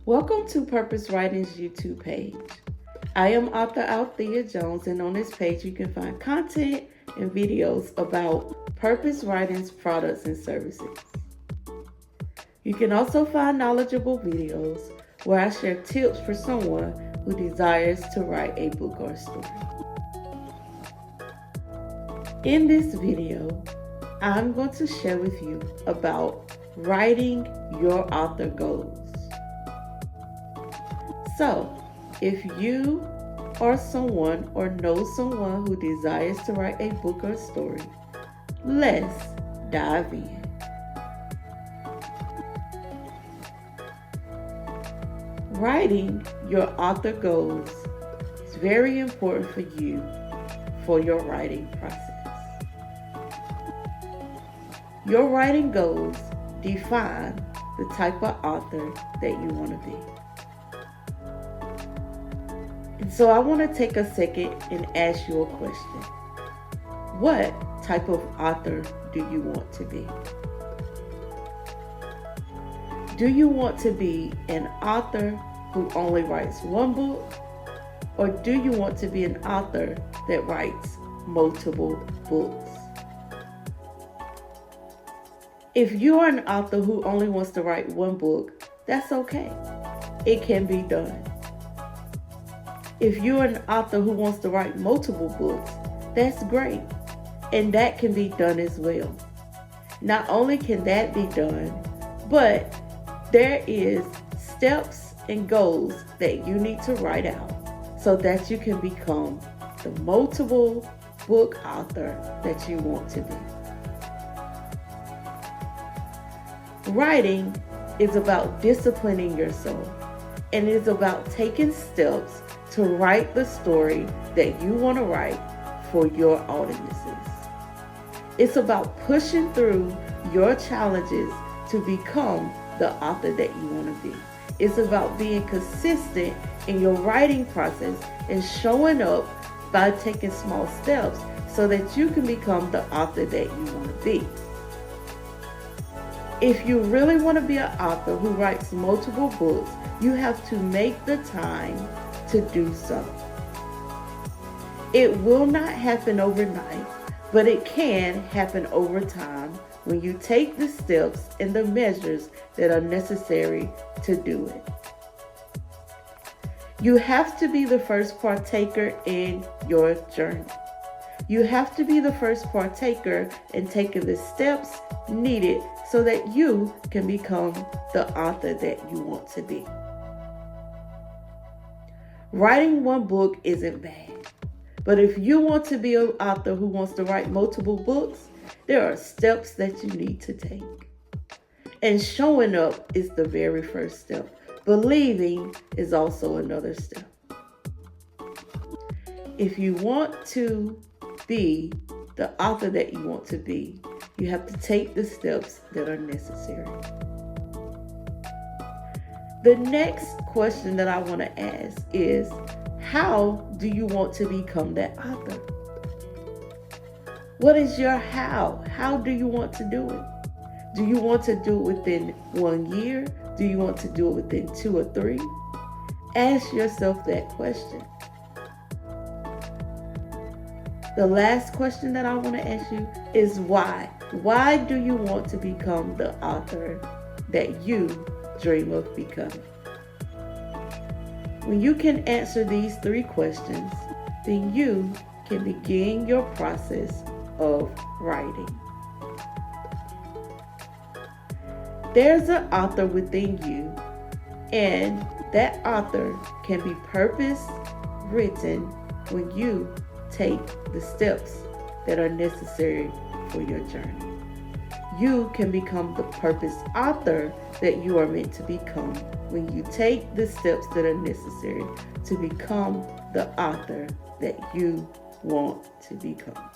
Welcome to Purpose Writing's YouTube page. I am author Althea Jones, and on this page you can find content and videos about Purpose Writing's products and services. You can also find knowledgeable videos where I share tips for someone who desires to write a book or story. In this video, I'm going to share with you about writing your author goals. So, if you are someone or know someone who desires to write a book or story, let's dive in. Writing your author goals is very important for you for your writing process. Your writing goals define the type of author that you want to be. And so I want to take a second and ask you a question. What type of author do you want to be? Do you want to be an author who only writes one book? Or do you want to be an author that writes multiple books? If you are an author who only wants to write one book, that's okay. It can be done. If you're an author who wants to write multiple books, that's great. And that can be done as well. Not only can that be done, but there is steps and goals that you need to write out so that you can become the multiple book author that you want to be. Writing is about disciplining yourself, and it's about taking steps to write the story that you want to write for your audiences. It's about pushing through your challenges to become the author that you want to be. It's about being consistent in your writing process and showing up by taking small steps so that you can become the author that you want to be. If you really want to be an author who writes multiple books, you have to make the time to do so. It will not happen overnight, but it can happen over time when you take the steps and the measures that are necessary to do it. You have to be the first partaker in your journey. You have to be the first partaker in taking the steps needed so that you can become the author that you want to be. Writing one book isn't bad, but if you want to be an author who wants to write multiple books, there are steps that you need to take. And showing up is the very first step. Believing is also another step. If you want to be the author that you want to be, you have to take the steps that are necessary. The next question that I want to ask is, how do you want to become that author? What is your how? How do you want to do it? Do you want to do it within 1 year? Do you want to do it within 2 or 3? Ask yourself that question. The last question that I want to ask you is why? Why do you want to become the author that you dream of becoming? When you can answer these 3 questions, then you can begin your process of writing. There's an author within you, and that author can be purpose written when you take the steps that are necessary for your journey. You can become the purpose author that you are meant to become when you take the steps that are necessary to become the author that you want to become.